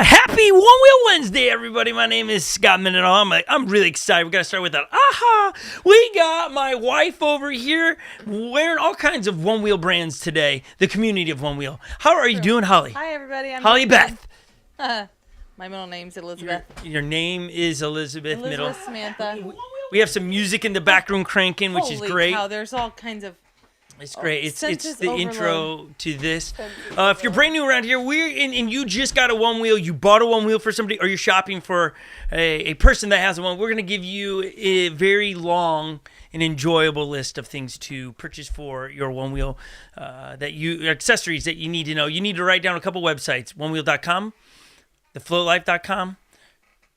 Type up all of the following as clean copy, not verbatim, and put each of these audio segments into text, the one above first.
Happy One Wheel Wednesday, everybody. My name is Scot Mendenhall. I'm really excited. We got to start with that. We got my wife over here wearing all kinds of One Wheel brands today. The community of One Wheel. How are you doing, Holly? Hi, everybody. I'm Holly Beth. My middle name's Elizabeth. Your name is Elizabeth. Middle. Samantha. We have some music in the back room cranking, which is great. Cow, there's all kinds of... It's great. It's the overload. intro to this. If you're brand new around here, and you just got a One Wheel, you bought a One Wheel for somebody, or you're shopping for a person that has a one, we're going to give you a very long and enjoyable list of things to purchase for your One Wheel, accessories that you need to know. You need to write down a couple websites: onewheel.com, thefloatlife.com,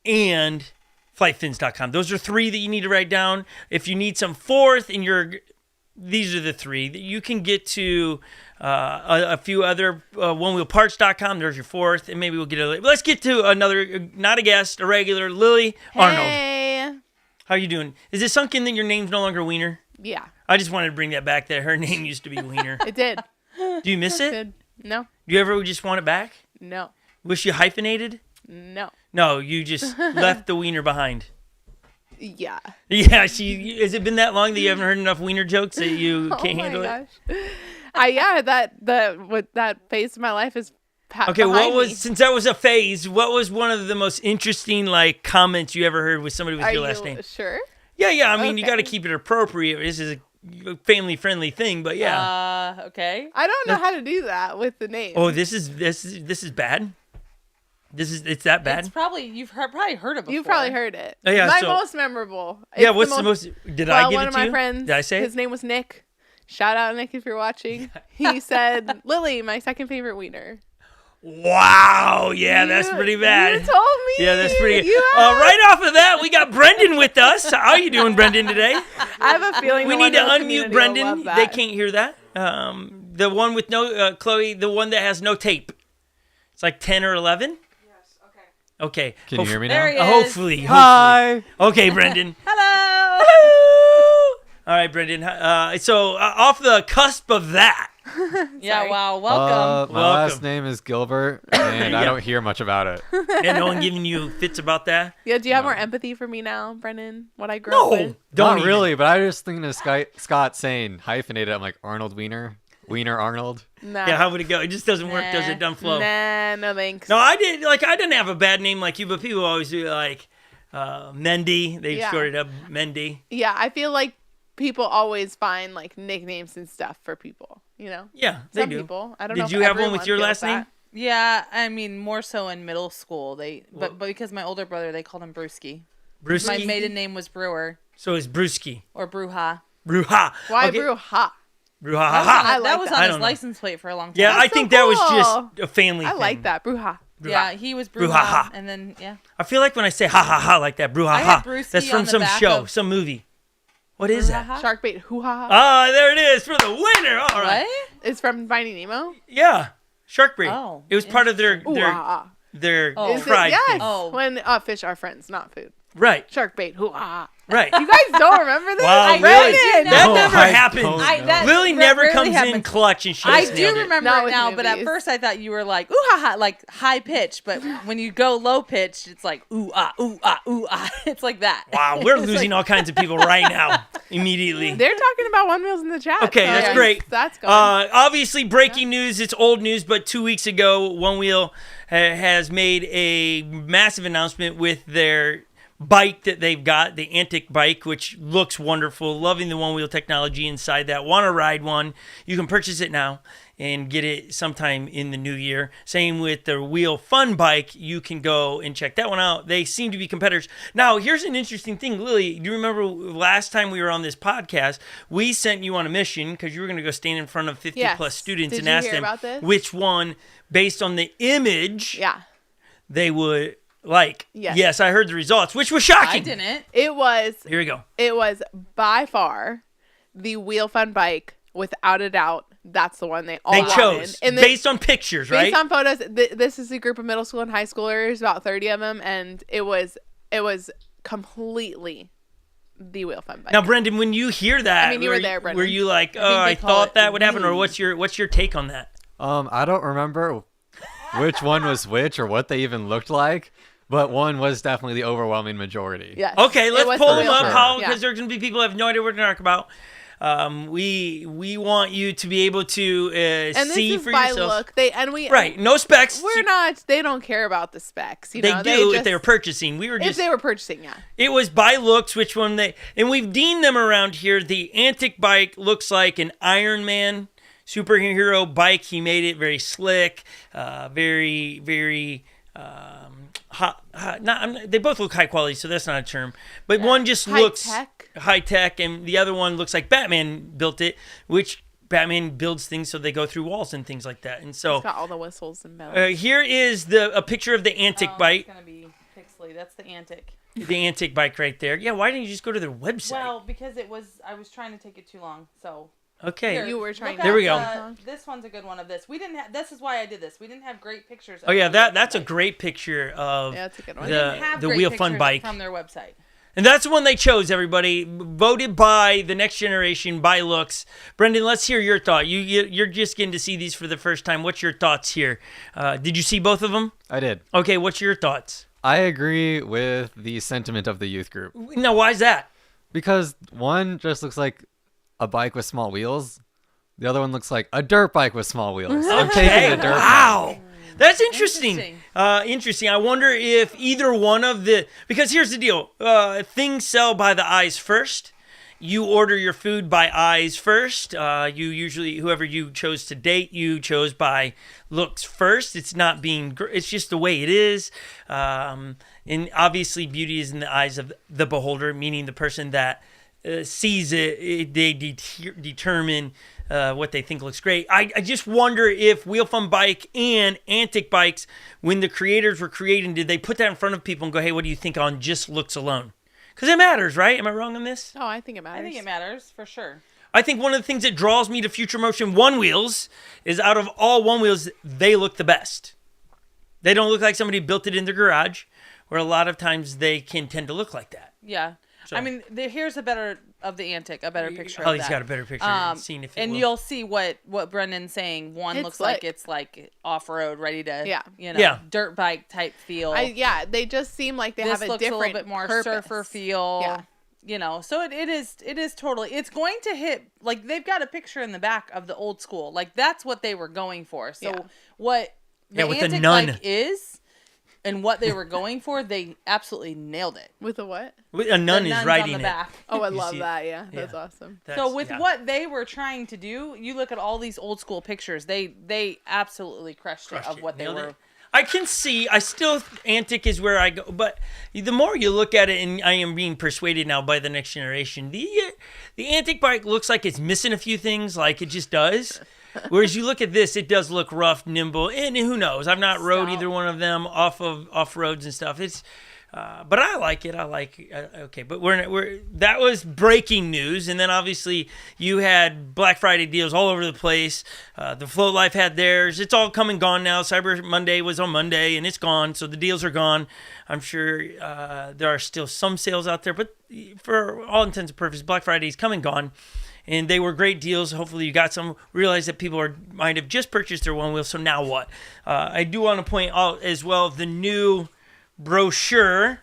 and flightfins.com. Those are three that you need to write down. If you need some fourth, these are the three that you can get to. A few other onewheelparts.com. There's your fourth, and maybe we'll get let's get to another, not a guest, a regular, Lily Arnold. Hey. How you doing? Is it sunk in that your name's no longer Wiener? Yeah. I just wanted to bring that back. That her name used to be Wiener. It did. Do you miss it? Did. No. Do you ever just want it back? No. Wish you hyphenated? No. No, you just left the Wiener behind. Yeah. Yeah, has it been that long that you haven't heard enough Wiener jokes that you can't handle it? That phase of my life is Okay, since that was a phase, what was one of the most interesting comments you ever heard with somebody with your last name? Sure? Yeah. I mean, you got to keep it appropriate. This is a family-friendly thing, but yeah. Okay. I don't know how to do that with the name. Oh, this is bad. It's that bad. It's probably probably heard it before. You've probably heard it. Oh, yeah, most memorable. Yeah, what's the most? Did I give it to you? One of my friends. Did I say his name was Nick? Shout out Nick if you're watching. He said, "Lily, my second favorite wiener." Wow, yeah, that's pretty bad. You told me. Yeah, that's pretty good. Right off of that, we got Brendan with us. How are you doing, Brendan, today? I have a feeling we need to unmute Brendan. They can't hear that. The one with no Chloe, the one that has no tape. It's like 10 or 11. Okay. Can you hear me now? There he is. Hopefully. Hi. Okay, Brendan. Hello. Hello. All right, Brendan. So off the cusp of that. Yeah, wow. Welcome. My last name is Gilbert, and I don't hear much about it. And no one giving you fits about that? Yeah, do you have more empathy for me now, Brendan? What I grew up with? Not really, but I was just thinking of Scott saying hyphenated. I'm like, Arnold Wiener? Wiener Arnold? Nah. Yeah, how would it go? It just doesn't work, does it? Doesn't flow. Nah, no thanks. No, I didn't have a bad name like you, but people always do Mendy. They shorted up Mendy. Yeah, I feel like people always find nicknames and stuff for people, you know? Yeah, they Some do. people. I don't know. Did you have one with your last name? Yeah, I mean more so in middle school. But because my older brother, they called him Brewski. Brewski? My maiden name was Brewer. So it's Brewski. Or Brewha. Brewha. Why okay. Brewha? Brewha. That was on his license plate for a long time. Yeah, That's I think so that was cool. just a family thing. I like that. Brewha. Yeah, he was Brewha. Brewha. And then, yeah. I feel like when I say ha ha ha like that, Brewha I ha. had Brewski That's from on the some back show, of- some movie. What is that? Shark bait. Hoo ha. Ah, there it is for the winner. All right. What? It's from Finding Nemo. Yeah, shark bait. Oh, it was part of their Ooh, ah, Oh. Is it? fried Yes. thing. Oh. When fish are friends, not food. Right. Shark bait. Hoo ha. Right. You guys don't remember this? Wow, I Lily, really that No, never I happens. don't know. Lily that never rarely comes in happens. clutch and she I just do nailed it. remember Not it with now, but at movies. first I thought you were like, ooh ha ha, like high pitched. But when you go low pitched, it's like, ooh ah, ooh ah, ooh ah. It's like that. Wow, we're losing all kinds of people right now, immediately. They're talking about One Wheels in the chat. Okay, so that's great. That's going. Obviously, breaking news. It's old news, but 2 weeks ago, One Wheel has made a massive announcement with their bike that they've got, the Antic bike, which looks wonderful. Loving the One Wheel technology inside that. Want to ride one? You can purchase it now and get it sometime in the new year. Same with the Wheel Fun bike. You can go and check that one out. They seem to be competitors. Now, here's an interesting thing. Lily, do you remember last time we were on this podcast, we sent you on a mission because you were going to go stand in front of 50 plus students and ask them which one, based on the image, they would like. Yes, I heard the results, which was shocking. I didn't. It was. Here we go. It was by far the Wheel Fun bike, without a doubt. That's the one they all chose and based on pictures, right? Based on photos. This is a group of middle school and high schoolers, about 30 of them, and it was completely the Wheel Fun bike. Now, Brendan, when you hear that, I mean, you were there, Brendan. Were you like, oh, I thought that would happen, or what's your take on that? I don't remember which one was which or what they even looked like, but one was definitely the overwhelming majority. Yes. Okay, It let's was pull the them up, wheelchair. Paul, Yeah. because there's going to be people who have no idea what to talk about. We want you to be able to And this see is for by yourself. look. Right, no specs. We're not. They don't care about the specs. You They know, do if just, they were purchasing. We were if just. they were purchasing. Yeah. It was by looks, which one they. And we've deemed them around here. The Antic bike looks like an Iron Man superhero bike. He made it very slick, very, very. They both look high quality, so that's not a term. But one just looks high tech, and the other one looks like Batman built it, which Batman builds things so they go through walls and things like that. And so It's got all the whistles and bells. here is a picture of the Antic bike. It's gonna be pixely. That's the Antic. The Antic bike right there. Yeah, why didn't you just go to their website? Well, because I was trying to take it too long. So okay. Here, You were trying look to- There we up, go. this one's a good one of this. We didn't have. This is why I did this. We didn't have great pictures. Oh yeah, of that's a bike. great picture of Yeah, that's a good one. We didn't the have the great Wheel Fun pictures bike. from their website. And that's the one they chose, everybody. Voted by the next generation, by looks. Brendan, let's hear your thought. You're just getting to see these for the first time. What's your thoughts here? Did you see both of them? I did. Okay, what's your thoughts? I agree with the sentiment of the youth group Now, why is that? because one just looks like a bike with small wheels. The other one looks like a dirt bike with small wheels. I'm taking the dirt bike. Wow. That's interesting. Interesting. Interesting. I wonder if either one of the... Because here's the deal. Things sell by the eyes first. You order your food by eyes first. You usually, whoever you chose to date, you chose by looks first. It's not being... It's just the way it is. And obviously, beauty is in the eyes of the beholder, meaning the person that sees it. They determine... what they think looks great. I just wonder if Wheel Fun Bike and Antic Bikes, when the creators were creating, did they put that in front of people and go, hey, what do you think on just looks alone? Because it matters, right? Am I wrong on this? Oh, I think it matters. I think it matters for sure. I think one of the things that draws me to Future Motion One Wheels is out of all One Wheels, they look the best. They don't look like somebody built it in their garage, where a lot of times they can tend to look like that. Yeah. So- I mean, here's a better of the Antic, a better picture. Ollie's of that. got a better picture. Seeing if it And will. you'll see what Brendan's saying. One It's looks like like- it's like off road, ready to Yeah. Yeah. dirt bike type feel. Yeah, they just seem like they this have a looks different a little bit more purpose. surfer feel. Yeah. So it is totally. It's going to hit, like, they've got a picture in the back of the old school. Like, that's what they were going for. So Yeah. what the with the Antic nun. bike is and what they were going for, they absolutely nailed it. With a what? A nun The is nuns riding on it. the back. Oh, I You love see it? that. Yeah, that's Yeah. awesome. So with yeah. what they were trying to do, you look at all these old school pictures. They absolutely crushed it of what they Nailed were. it. I can see. I still Antic is where I go, but the more you look at it, and I am being persuaded now by the next generation, the Antic bike looks like it's missing a few things, like it just does. Whereas you look at this, it does look rough, nimble, and who knows? I've not rode Stout. either one of them off roads and stuff. It's, but I like it. Okay, but that was breaking news, and then obviously you had Black Friday deals all over the place. The Float Life had theirs. It's all come and gone now. Cyber Monday was on Monday, and it's gone, so the deals are gone. I'm sure there are still some sales out there, but for all intents and purposes, Black Friday's come and gone. And they were great deals. Hopefully you got some. Realize that people might have just purchased their One Wheel, so now what? I do want to point out as well the new brochure.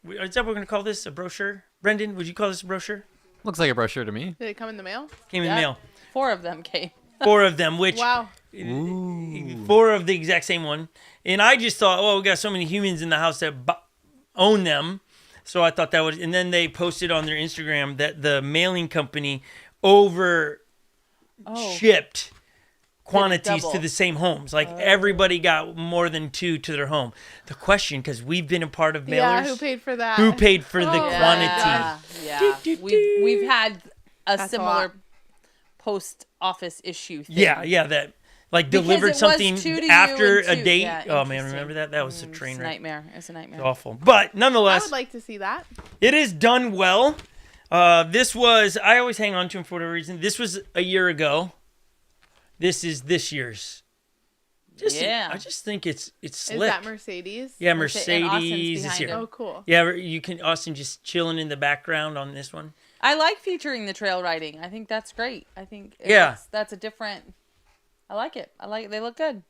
Is that what we're going to call this, a brochure? Brendan, would you call this a brochure? Looks like a brochure to me. Did it come in the mail? Came in the mail. 4 of them came. 4 of them, which Wow. 4 of the exact same one. And I just thought, oh, we got so many humans in the house that own them. So I thought that was, and then they posted on their Instagram that the mailing company over shipped quantities double. to the same homes. Like everybody got more than 2 to their home. The question, because we've been a part of mailers, Yeah, who paid for that? who paid for the Oh, quantity? Yeah. We've had a That's a similar lot. post office issue thing. Yeah, that like Because it delivered was something 2 to you after and a 2 date. yeah, Oh man, interesting. remember that? That was a It's train a wreck. nightmare. It's a nightmare. It's awful. But I nonetheless, would like to see that. it is done well. This was, I always hang on to him for whatever reason. This was a year ago. This is this year's. I just think it's slick. Is that Mercedes? Yeah, And Austin's Mercedes is behind here. him. Oh, cool. Yeah, you can Austin just chilling in the background on this one. I like featuring the trail riding. I think that's great. I think Yeah. that's a different. I like it. They look good.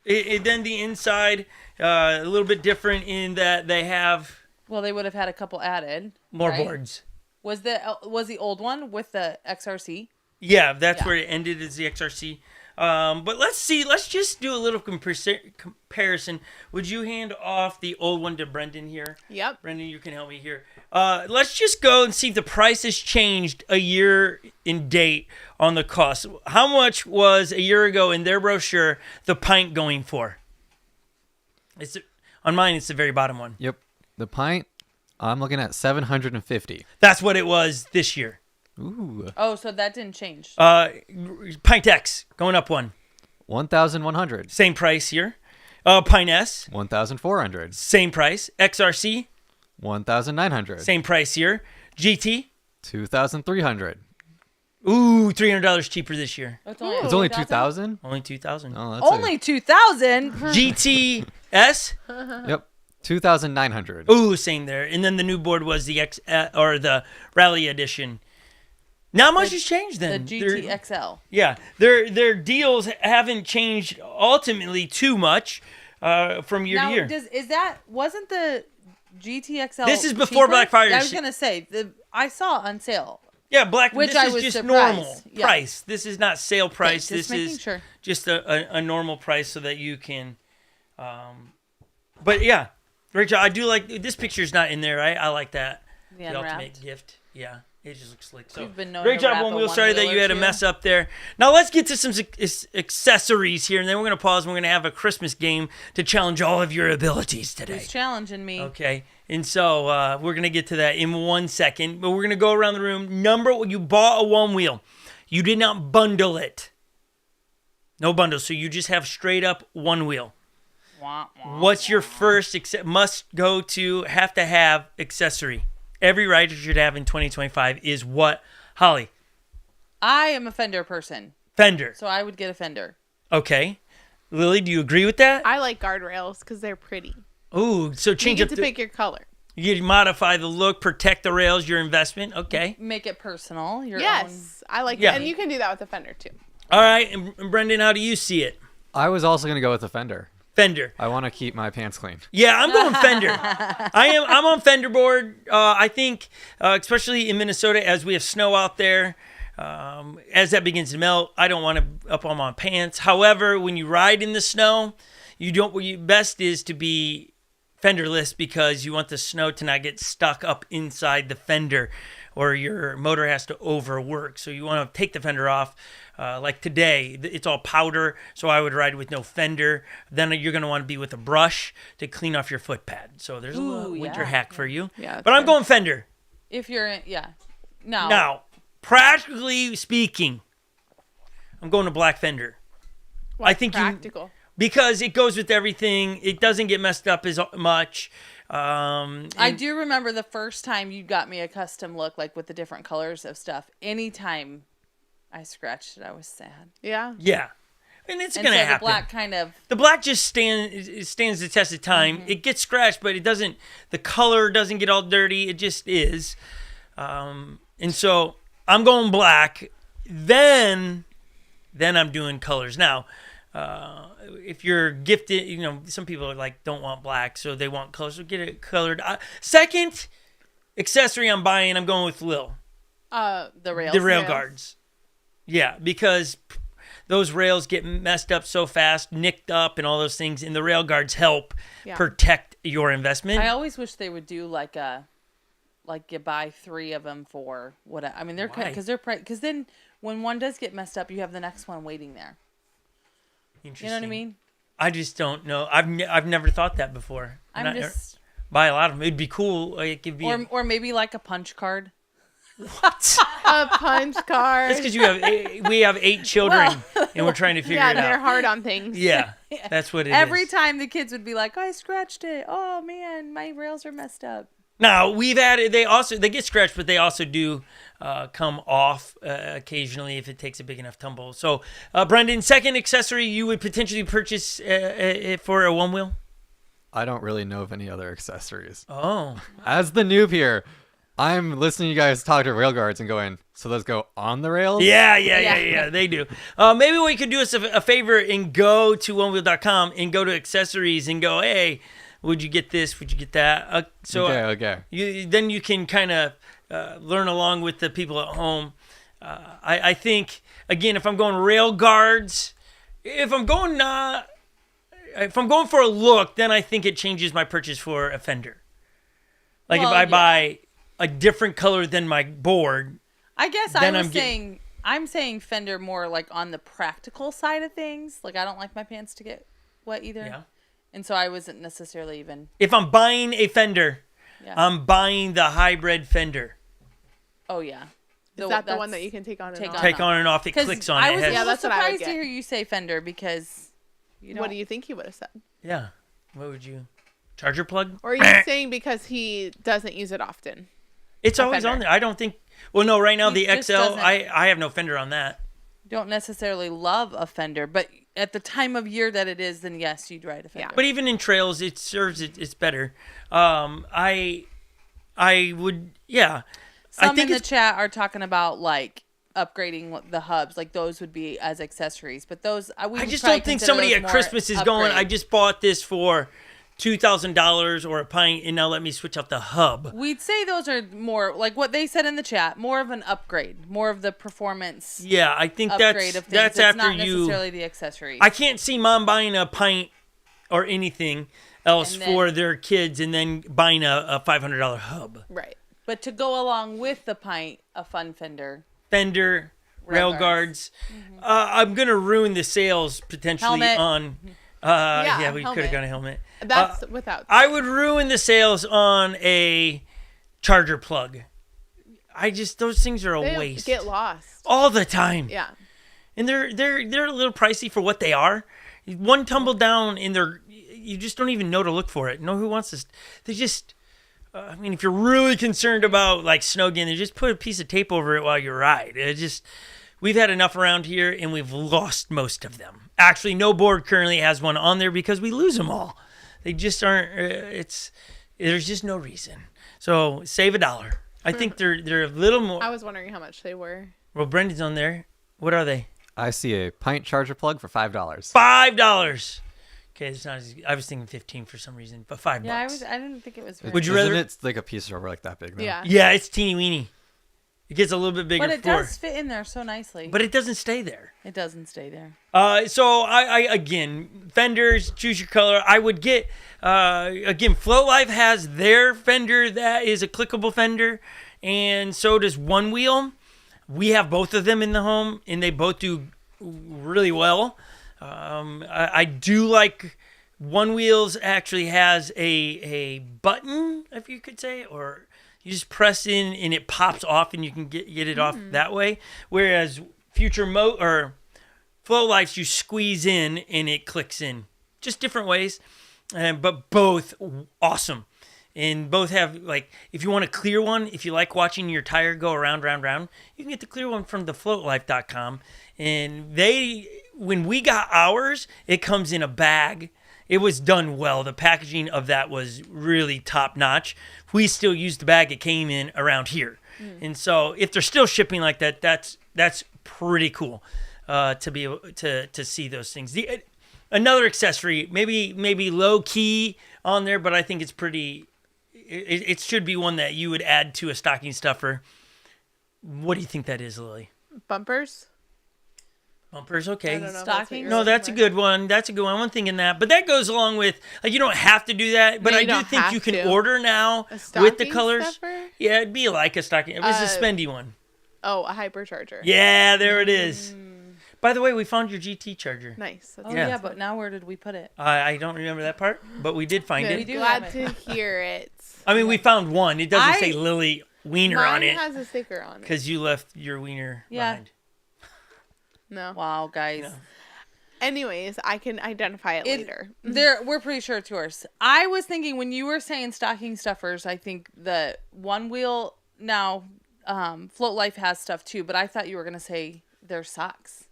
Then the inside, a little bit different in that they have Well, they would have had a couple added. more right? boards. Was the old one with the XRC? Yeah, that's Yeah. where it ended, is the XRC. But let's see. Let's just do a little comparison. Would you hand off the old one to Brendan here? Yep. Brendan, you can help me here. Let's just go and see if the price has changed a year in date on the cost. How much was a year ago in their brochure the pint going for? On mine, it's the very bottom one. Yep. The pint, I'm looking at 750. That's what it was this year. Ooh. Oh, so that didn't change. Pint X going up one. 1,100. Same price here. Pint S, 1,400. same price. XRC, 1,900. same price here. GT, 2,300. ooh, $300 cheaper this year. It's It's only 2,000? Only 2,000. Oh, that's only 2,000. GTS, Yep. 2,900. ooh, same there. And then the new board was the the Rally Edition. Not much has changed The then. They're- GTXL. Yeah, their deals haven't changed ultimately too much from year Now, to year. wasn't the GTXL? This is before cheaper? Black Friday. I was gonna say I saw on sale. Yeah, Black. Which this I is was just surprised. normal Yeah. price. This is not sale price. just This making is sure. just a normal price so that you can. But yeah, Rachel, I do like this picture's not in there. I like that. The The ultimate unwrapped. gift. Yeah, it just looks slick. So We've been known great to job, wrap One a Wheel. Sorry that one-wheel you or had a two. mess up there. Now let's get to some accessories here, and then we're gonna pause. And we're gonna have a Christmas game to challenge all of your abilities today. Who's challenging me? Okay, and so we're gonna get to that in 1 second, but we're gonna go around the room. You bought a One Wheel, you did not bundle it. No bundle, so you just have straight up One Wheel. Wah, wah. What's your first have to have accessory? Every rider should have in 2025 is what, Holly? I am a fender person, Fender. so I would get a fender. Okay, Lily, do you agree with that? I like guardrails because they're pretty. Ooh, so You change get up to the, pick your color. you modify the look, protect the rails, your investment. Okay. Make it personal. Your own. Yes, I like Yeah. that. And you can do that with a fender too. All right, and Brendan, how do you see it? I was also going to go with the Fender. Fender. I want to keep my pants clean. Yeah, I'm going Fender. I'm on Fender board. I think, especially in Minnesota, as we have snow out there, as that begins to melt, I don't want to up on my pants. However, when you ride in the snow, best is to be fenderless because you want the snow to not get stuck up inside the fender, or your motor has to overwork. So you want to take the fender off. Like today, it's all powder, so I would ride with no fender. Then you're going to want to be with a brush to clean off your foot pad. So there's a little Ooh, winter yeah. hack for you. Yeah, But I'm that's going fender. If you're in, yeah. No. Now, practically speaking, I'm going to black fender. Why I think practical. because it goes with everything. It doesn't get messed up as much. I do remember the first time you got me a custom look, like with the different colors of stuff. Anytime I scratched it, I was sad. Yeah. Yeah. And it's And going to so happen. the black kind of. The black just stands the test of time. Mm-hmm. It gets scratched, but it doesn't. The color doesn't get all dirty. It just is. And so I'm going black. Then I'm doing colors. Now, if you're gifted, some people are like don't want black, so they want colors. So get it colored. Second accessory I'm buying, I'm going with Lil. The rails. The rail guards. Yeah, because those rails get messed up so fast, nicked up, and all those things, and the rail guards help protect your investment. I always wish they would do like you buy 3 of them for what? I mean, they're Why? because then when one does get messed up, you have the next one waiting there. You know what I mean? I just don't know. I've never thought that before. I'm just buy a lot of them. It'd be cool. It could be or maybe like a punch card. what? A punch card. That's because we have 8 children and we're trying to figure Yeah, it they're out. hard on things. Yeah, that's what it is. Every time the kids would be like, "I scratched it. Oh man, my rails are messed up." Now we've added. They get scratched, but they also do come off occasionally if it takes a big enough tumble. So, Brendan, second accessory you would potentially purchase for a One Wheel? I don't really know of any other accessories. Oh, As the noob here, I'm listening to you guys talk to railguards and going, so those go on the rails? Yeah, they do. Maybe what you could do us a favor and go to onewheel.com and go to accessories and go, hey, would you get this? Would you get that? Okay. Then you can kind of learn along with the people at home. I think, again, if I'm going rail guards, if I'm going for a look, then I think it changes my purchase for a fender. Like if I buy a different color than my board. I guess I'm saying fender more like on the practical side of things. Like I don't like my pants to get wet either. Yeah. And so I wasn't necessarily even. If I'm buying a fender, I'm buying the hybrid fender. Oh yeah. Is that the one that you can take on and off? Take on and off. It clicks on. I was that's what I would surprised to hear you say fender because. What do you think he would have said? Yeah. What would you? Charger plug? Or are you saying because he doesn't use it often? It's always fender. on there. I don't think. Well, no. Right now He the just XL. doesn't- I have no fender on that. Don't necessarily love a fender, but at the time of year that it is, then yes, you'd ride a fender. But even in trails, it serves it. It's better. I would. Yeah. Some I think in the chat are talking about like upgrading the hubs, like those would be as accessories. But those, I just don't think somebody at Christmas is going, I just bought this for $2,000 or a pint, and now let me switch out the hub. We'd say those are more like what they said in the chat, more of an upgrade, more of the performance. Yeah, I think upgrade of things. that's it's after not you. necessarily the accessories. I can't see mom buying a pint or anything else And then- for their kids, and then buying a $500 hub. Right. But to go along with the pint, a fun fender. Fender, rail guards. I'm gonna ruin the sales potentially Helmet. on. We helmet. could have got a helmet. That's without. I would ruin the sales on a charger plug. Those things are a They waste. get lost. All the time. Yeah. And they're a little pricey for what they are. One tumble down and you just don't even know to look for it. Know who wants this? They just. I mean, if you're really concerned about like snow getting there, just put a piece of tape over it while you ride. We've had enough around here, and we've lost most of them. Actually, no board currently has one on there because we lose them all. They just aren't. There's just no reason. So save $1. I think they're a little more. I was wondering how much they were. Well, Brendan's on there. What are they? I see a pint charger plug for $5. $5. Okay, it's not. I was thinking 15 for some reason, but $5. Yeah, I didn't think it was. Very Would you Isn't rather? it like a piece of rubber like that big? Though? Yeah. Yeah, it's teeny weeny. It gets a little bit bigger. But it does fit in there so nicely. But it doesn't stay there. It doesn't stay there. So I again, fenders, choose your color. I would get again. Float Life has their fender that is a clickable fender, and so does Onewheel. We have both of them in the home, and they both do really well. I do like Onewheel's actually has a button, if you could say, or you just press in and it pops off, and you can get it off that way. Whereas Float Life's you squeeze in and it clicks in. Just different ways, but both awesome. And both have, like, if you want a clear one, if you like watching your tire go around, round, you can get the clear one from thefloatlife.com. And when we got ours, it comes in a bag. It was done well. The packaging of that was really top notch. We still use the bag it came in around here. And so if they're still shipping like that, that's pretty cool to be able to see those things. Another accessory, maybe low key on there, but I think it's pretty. It should be one that you would add to a stocking stuffer. What do you think that is, Lily? Bumpers. Bumpers, okay. I don't know if that's what Stockings? you're No, that's a looking good one. That's a good one. I'm thinking that. But that goes along with, like, you don't have to do that. But No, I you do don't think have you can to. order now A with the stocking colors. stuffer? Yeah, it'd be like a stocking. It was a spendy one. Oh, a hypercharger. Yeah, there it is. By the way, we found your GT charger. Nice. That's Oh Yeah. yeah, but now where did we put it? I don't remember that part, but we did find good. it. do Glad have to hear it. I mean, we found one. It doesn't I- say Lily Wiener Mine on it has a sticker on it. because you left your wiener Yeah. behind. No. Wow, guys. No. Anyways, I can identify it later. We're pretty sure it's yours. I was thinking when you were saying stocking stuffers, I think the Onewheel now, Float Life has stuff too, but I thought you were gonna say their socks.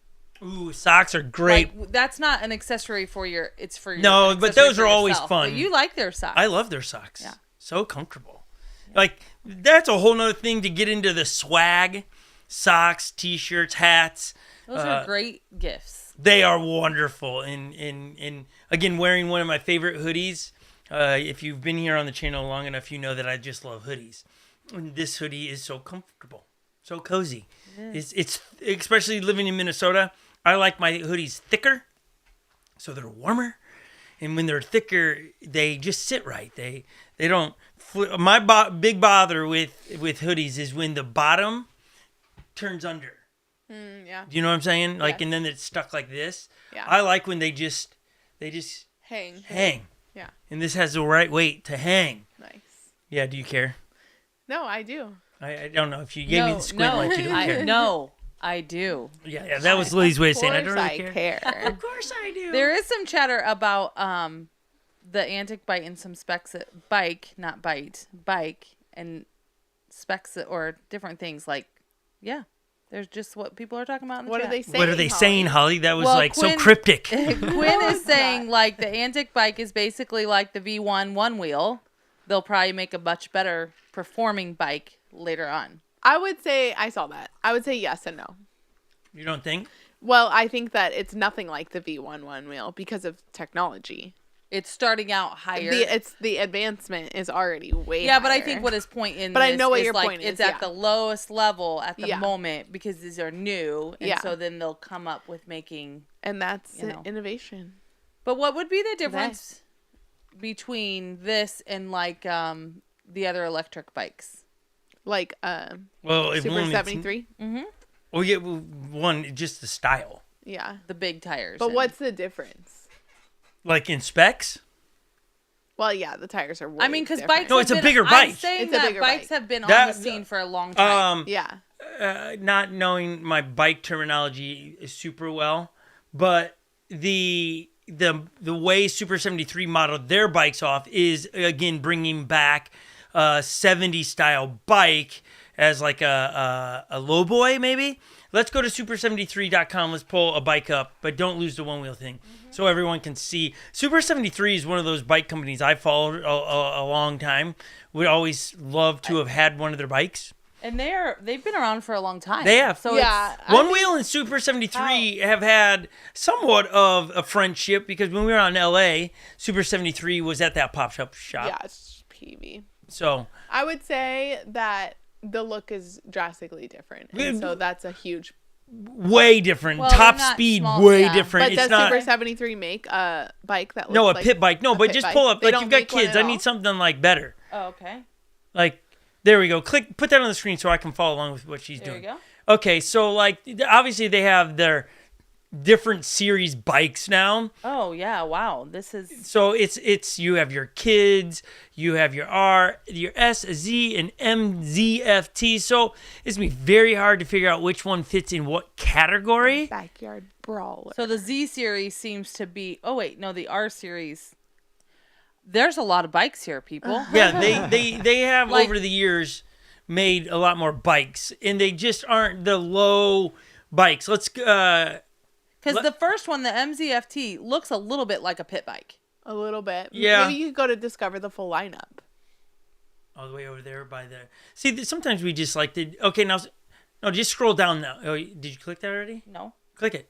Ooh, socks are great. Like, that's not an accessory for your. It's for your. No, an but accessory those for are always yourself. fun. But you like their socks. I love their socks. Yeah. So comfortable. Like, that's a whole nother thing to get into the swag. Socks, T-shirts, hats. Those are great gifts. They are wonderful. And again, wearing one of my favorite hoodies. If you've been here on the channel long enough, you know that I just love hoodies. And this hoodie is so comfortable, so cozy. It's especially living in Minnesota. I like my hoodies thicker, so they're warmer. And when they're thicker, they just sit right. They don't. My big bother with hoodies is when the bottom turns under. Yeah. Do you know what I'm saying? Like, Yes. and then it's stuck like this. Yeah. I like when they just hang. Yeah. And this has the right weight to hang. Nice. Yeah. Do you care? No, I do. I don't know if you gave me the squint like you don't care. No, I do. Yeah. That was Lily's way of saying I don't really Of course care. I care. Of course I do. There is some chatter about the antic bite and some specs bike and specs or different things like, yeah. There's just what people are talking about in the What chat. are they saying? What are they saying, Holly? That was Well, like so Quinn- cryptic. Quinn is saying like the antic bike is basically like the V1 one wheel. They'll probably make a much better performing bike later on. I would say I saw that. I would say yes and no. You don't think? Well, I think that it's nothing like the V1 one wheel because of technology. It's starting out higher. The advancement is already way yeah, but I higher. think what his point in But I this know what is your like point is, it's at yeah. the lowest level at the Yeah. moment because these are new, and Yeah. so then they'll come up with making. And that's you know. innovation. But what would be the difference between this and like the other electric bikes? Like Well, if Super one, 73? well, yeah, well, one just the style, Yeah. The big tires. But and- what's the difference? like in specs. Well, yeah, the tires are way I mean, because different. bikes. No, have it's a been- bigger I'm bike. saying It's a that bigger bikes bike. have been That- on the scene for a long time. Yeah. Not knowing my bike terminology super well, but the way Super 73 modeled their bikes off is again bringing back a 70s style bike as like a low boy maybe. Let's go to super73.com. Let's pull a bike up, but don't lose the one wheel thing so everyone can see. Super 73 is one of those bike companies I followed a long time. Would always love to have had one of their bikes. And they've been around for a long time. They have. So Yeah. One Wheel and Super 73 have had somewhat of a friendship because when we were out in LA, Super 73 was at that pop-up shop. Yeah, it's PV. So, I would say that the look is drastically different. And so that's a huge. way different. Well, Top they're not speed, small, way yeah. different. But It's does not. Super 73 make a bike that looks No, a like pit bike. No, a but pit just bike? pull up. They Like, don't you've got make one kids. at I need all? something like better. Oh, okay. Like, there we go. Put that on the screen so I can follow along with what she's There doing. you go. Okay, so like, obviously they have their different series bikes now. Oh yeah! Wow. This is. So it's you have your kids, you have your R, your S, Z, and MZFT. So it's gonna be very hard to figure out which one fits in what category. Backyard brawler. So the Z series seems to be. Oh wait, no, the R series. There's a lot of bikes here, people. Yeah, they have Like- over the years made a lot more bikes, and they just aren't the low bikes. Let's Because the first one, the MZFT, looks a little bit like a pit bike. A little bit. Yeah. Maybe you could go to discover the full lineup. all the way over there by the. See, sometimes we just like to. Okay, now, no, just scroll down now. Oh, did you click that already? No, Click it.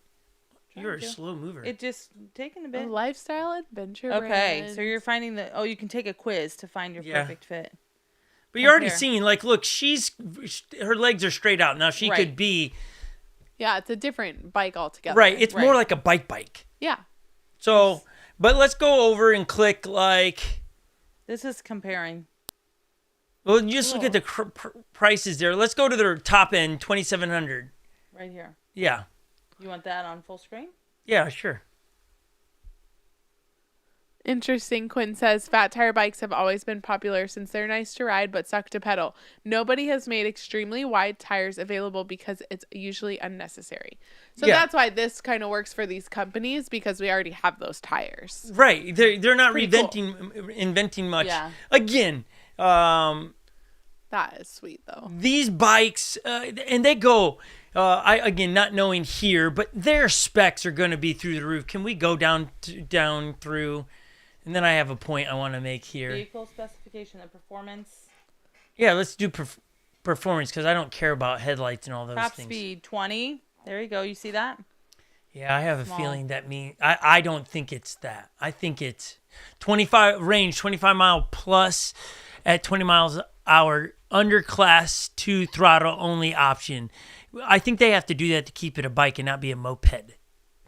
You're a to. slow mover. it just taking a A bit. lifestyle adventure. Okay, brand. so you're finding the. Oh, you can take a quiz to find your Yeah. perfect fit. But you're already compare. seeing, like, look, her legs are straight out. Now she Right. could be, Yeah, it's a different bike altogether. right, it's more Right. like a bike. Yeah. So, but let's go over and click, like, This is comparing. well, just look at the prices there. Let's go to their top end, 2,700. Right here. Yeah. You want that on full screen? Yeah, sure. Interesting. Quinn says fat tire bikes have always been popular since they're nice to ride but suck to pedal. Nobody has made extremely wide tires available because it's usually unnecessary. So Yeah. that's why this kind of works for these companies because we already have those tires. Right. They're not Pretty cool. inventing much. Yeah. Again, That is sweet though. these bikes, and they go, again, not knowing here, but their specs are going to be through the roof. Can we go down through? And then I have a point I want to make here. Vehicle specification and performance. Yeah, let's do performance because I don't care about headlights and all those Top things. speed 20. There you go. You see that? Yeah, I have Small. a feeling that I don't think it's that. I think it's 25 range, 25 mile plus at 20 miles an hour under class 2 throttle only option. I think they have to do that to keep it a bike and not be a moped.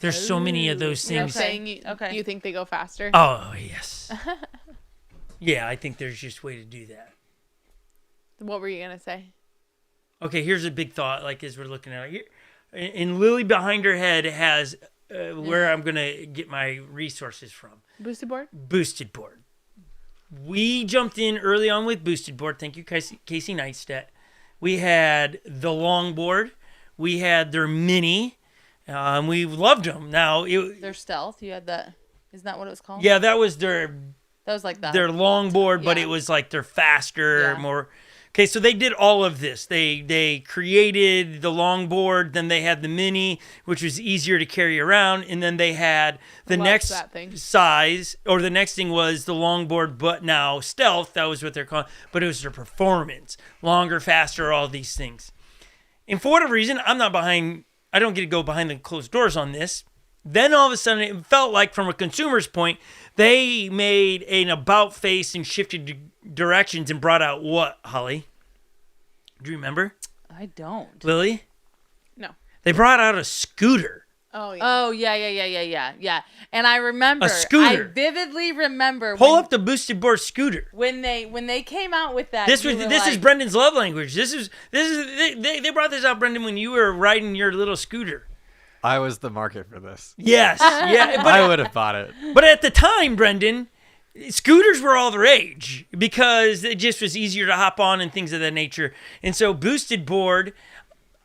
There's so many of those You're things. saying you, Okay. you think they go faster? Oh, yes. Yeah, I think there's just a way to do that. What were you gonna say? Okay, here's a big thought. Like as we're looking at it here, and Lily behind her head has where I'm gonna get my resources from. Boosted board? Boosted board. We jumped in early on with boosted board. Thank you, Casey Neistat. We had the longboard. We had their mini. We loved them. Now, Their stealth. You had that. Isn't that what it was called? yeah, that was their That was like that. longboard, but Yeah. it was like their faster, Yeah. more. Okay, so they did all of this. They created the longboard, then they had the mini, which was easier to carry around, and then they had the Loved next that thing. size, or the next thing was the longboard, but now stealth. That was what they're calling, but it was their performance, longer, faster, all these things. And for whatever reason, I'm not behind. I don't get to go behind the closed doors on this. Then all of a sudden, it felt like from a consumer's point, they made an about face and shifted directions and brought out what, Holly? Do you remember? I don't. Lily? No. They brought out a scooter. Oh yeah. Oh yeah. And I remember. A scooter. I vividly remember. Pull when, up the boosted board scooter. when they came out with that. This you was were this is like, Brendan's love language. This is they brought this out, Brendan, when you were riding your little scooter. I was the market for this. Yes, yeah, I would have bought it. But at the time, Brendan, scooters were all the rage because it just was easier to hop on and things of that nature. And so boosted board,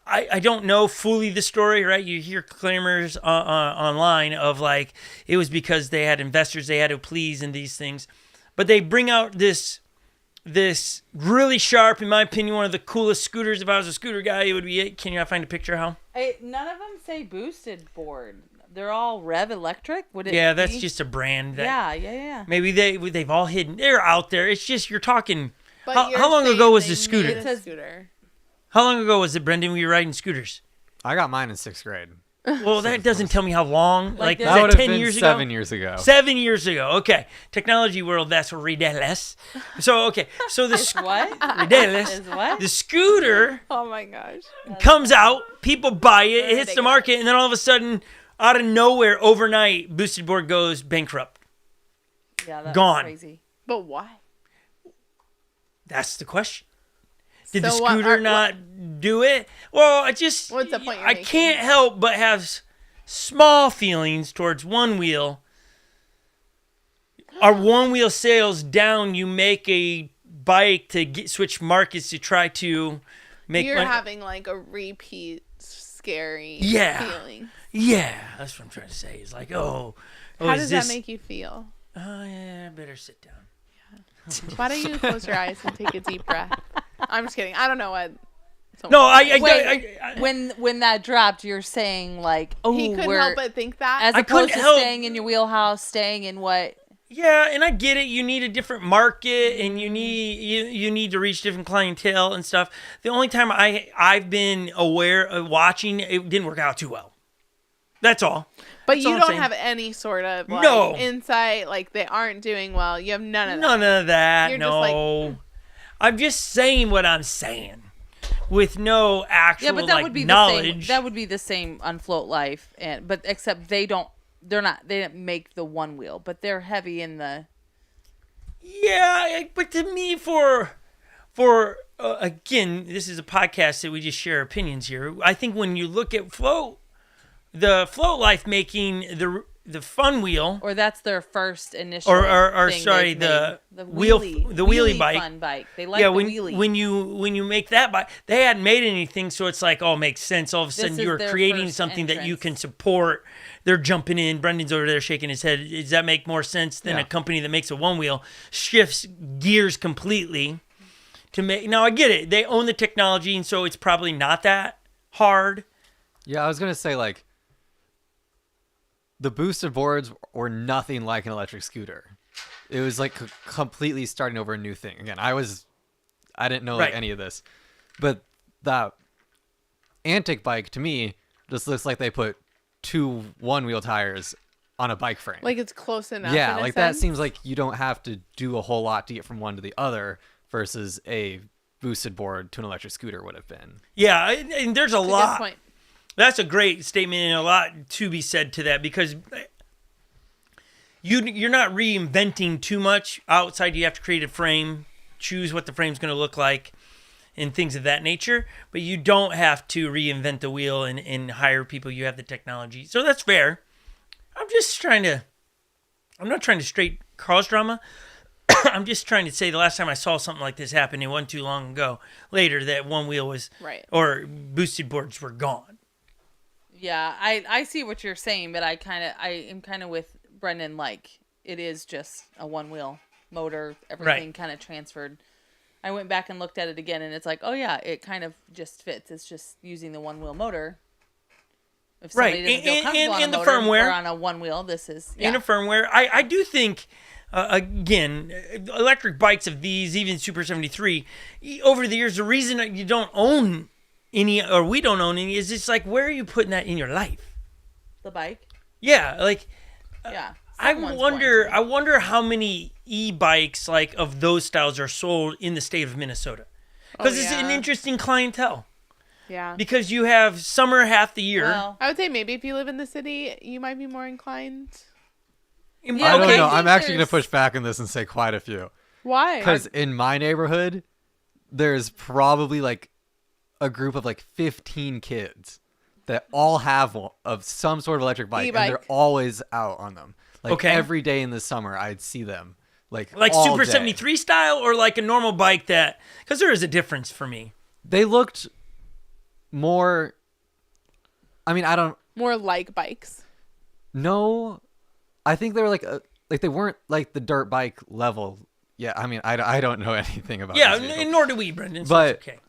I don't know fully the story, right? You hear clamors online of like, it was because they had investors they had to please and these things. But they bring out this really sharp, in my opinion, one of the coolest scooters. If I was a scooter guy, it would be it. Can you find a picture, Hal? None of them say boosted board. They're all Rev Electric. Would it? Yeah, that's be? just a brand. That Yeah. Maybe they've all hidden. They're out there. It's just you're talking. But How you're long saying ago was they the scooter? made It a says- scooter. How long ago was it, Brendan, when you were riding scooters? I got mine in 6th grade. Well, that doesn't tell me how long. Like, this- is That would that have 10 been years 7 ago? years ago. 7 years ago. Okay. Technology world, that's ridiculous. So, okay. So the What? ridiculous. Is what? The scooter Oh my gosh. comes out, people buy it, it hits the Ridiculous. market, and then all of a sudden, out of nowhere, overnight, boosted board goes bankrupt. Yeah, that's Gone. crazy. But why? That's the question. Did the So what scooter are- not do it? Well, I just What's the point you're I making? can't help but have small feelings towards Onewheel. Are Onewheel sales down? You make a bike to switch markets to try to make You're money. having like a repeat scary Yeah. feeling. Yeah, that's what I'm trying to say. It's like, oh How is does this? that make you feel? Oh yeah, I better sit down. Why don't you close your eyes and take a deep breath? I'm just kidding. I don't know what. No, I Wait, when that dropped, you're saying like, oh, He couldn't we're help but think that. as I couldn't opposed to help- staying in your wheelhouse, staying in what? Yeah, and I get it. You need a different market, and you need to reach different clientele and stuff. The only time I've been aware of watching, it didn't work out too well. That's all. but That's you all I'm don't saying. have any sort of like No. insight. Like they aren't doing well. You have none of that. None of that. You're just No, I'm just saying what I'm saying, with no actual Yeah, but that like, would be knowledge. the same. That would be the same on Float Life, but except they don't. They're not. They didn't make the one wheel, but they're heavy in the. Yeah, but to me, for again, this is a podcast that we just share opinions here. I think when you look at the Float Life making the fun wheel, Or that's their first initial. or thing sorry, they've the made. wheelie bike. Fun bike. They like yeah, the when wheelie. when you make that bike, they hadn't made anything, so it's like, oh, it makes sense. All of a sudden, is you're their creating first something that you entrance. can support. They're jumping in. Brendan's over there shaking his head. Does that make more sense than Yeah. a company that makes a one wheel shifts gears completely to make? Now I get it. They own the technology, and so it's probably not that hard. Yeah, I was gonna say like the boosted boards were nothing like an electric scooter. It was like completely starting over a new thing. Again, I was I didn't know like Right. any of this. But that antic bike to me just looks like they put 2 one-wheel tires on a bike frame. Like it's close enough. Yeah, in a like that sense. seems like you don't have to do a whole lot to get from one to the other versus a boosted board to an electric scooter would have been. Yeah, and there's a That's a good lot. point. That's a great statement and a lot to be said to that because you're not reinventing too much. Outside, you have to create a frame, choose what the frame's going to look like, and things of that nature. But you don't have to reinvent the wheel and hire people. You have the technology. So that's fair. I'm not trying to straight Carl's drama. I'm just trying to say the last time I saw something like this happen, it wasn't too long ago. Later, that one wheel was, Right. or boosted boards were gone. Yeah, I see what you're saying, but I am kind of with Brendan. Like it is just a one wheel motor, everything Right. kind of transferred. I went back and looked at it again, and it's like, oh yeah, it kind of just fits. It's just using the one wheel motor. If Right, somebody doesn't feel comfortable on and a the motor firmware. or on a one wheel, this is In a firmware. I do think, again, electric bikes of these, even Super 73, over the years, the reason that you don't own any, or we don't own any, is it's like, where are you putting that in your life? the bike. Yeah, like, Yeah, I someone's wonder, going I wonder how many e-bikes like of those styles are sold in the state of Minnesota, because it's an yeah. interesting clientele. Yeah. Because you have summer half the year. Well, I would say maybe if you live in the city, you might be more inclined. Yeah, I don't okay. know. I I'm think actually going to there's- push back on this and say quite a few. Why? Because in my neighborhood, there's probably like a group of like 15 kids that all have of some sort of electric bike, and they're E-bike. always out on them. Like Okay. every day in the summer, I'd see them. Like Super all day. 73 style, or like a normal bike that, because there is a difference for me. They looked more. I mean, I don't More like bikes. know. I think they were like they weren't like the dirt bike level. Yeah, I mean, I don't know anything about. Yeah, these vehicles. and nor do we, Brendan. So But- it's okay.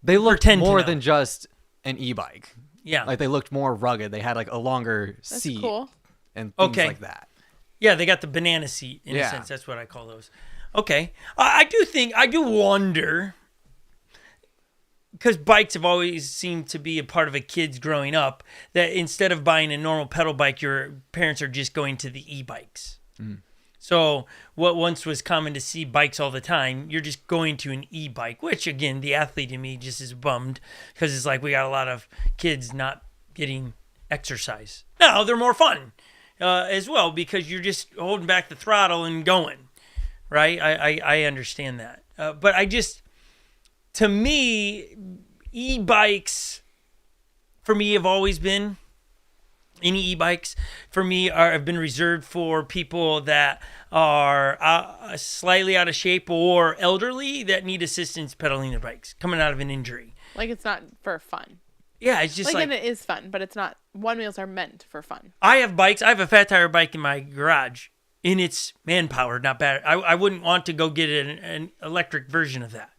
They looked pretend to more know. than just an e-bike. Yeah, Like they looked more rugged. They had like a longer That's seat cool. and things Okay. like that. yeah, they got the banana seat in a Yeah. sense. That's what I call those. Okay, I do wonder, because bikes have always seemed to be a part of a kid's growing up, that instead of buying a normal pedal bike, your parents are just going to the e-bikes. So what once was common to see bikes all the time, you're just going to an e-bike, which again, the athlete in me just is bummed because it's like we got a lot of kids not getting exercise. Now they're more fun as well because you're just holding back the throttle and going, right? I understand that. But to me, e-bikes for me have always been, any e-bikes for me have been reserved for people that are slightly out of shape or elderly that need assistance pedaling their bikes coming out of an injury. Like it's not for fun. Yeah, it's just And it is fun, but it's not. One wheels are meant for fun. I have bikes. I have a fat tire bike in my garage, and it's manpower, not bad. I wouldn't want to go get an electric version of that.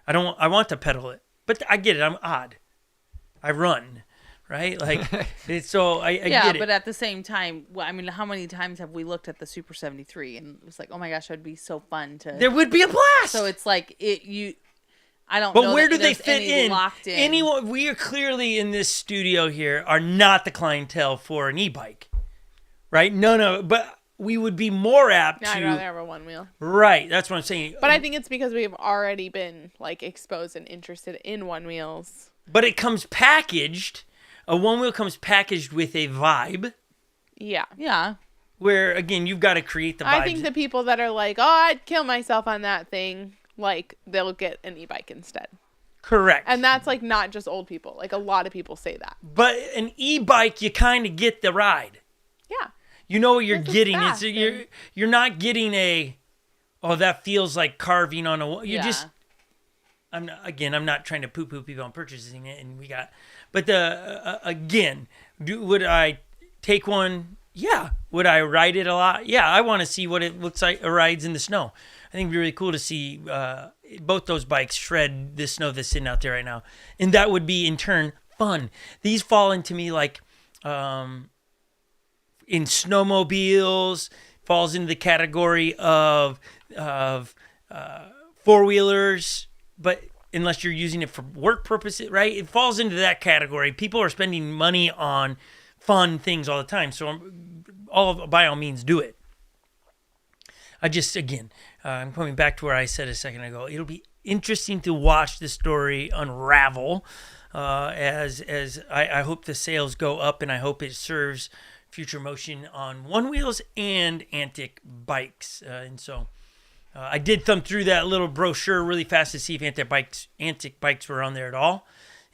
I want to pedal it, but I get it. I'm odd. I run, right? Like so. I yeah, get it. but at the same time, well, I mean, how many times have we looked at the Super 73 and it was like, oh my gosh, that'd be so fun to. There would be a blast. So it's like I don't. But know where that do they there's fit any in? Locked in. Anyone? We are clearly in this studio here are not the clientele for an e-bike, right? No. But we would be more apt No, I'd to. rather have a one wheel. Right. That's what I'm saying. But I think it's because we've already been like exposed and interested in one wheels. But it comes packaged. A one wheel comes packaged with a vibe. Yeah. Yeah. Where again, you've got to create the vibe. I think the people that are like, oh, I'd kill myself on that thing, like they'll get an e-bike instead. Correct. And that's like not just old people. Like a lot of people say that. But an e-bike, you kind of get the ride. Yeah. You know what you're This is getting. fast You're not getting that feels like carving on a wall. You Yeah. just. I'm not trying to poo-poo people on purchasing it, and but would I take one? Yeah. Would I ride it a lot? Yeah. I want to see what it looks like. Rides in the snow. I think it'd be really cool to see both those bikes shred the snow that's sitting out there right now, and that would be in turn fun. These fall into me like in snowmobiles, falls into the category of four-wheelers but unless you're using it for work purposes, right? It falls into that category. People are spending money on fun things all the time. So by all means, do it. I just, again, I'm coming back to where I said a second ago. It'll be interesting to watch the story unravel as I hope the sales go up, and I hope it serves future motion on Onewheels and Antic bikes. And so I did thumb through that little brochure really fast to see if Antic bikes were on there at all.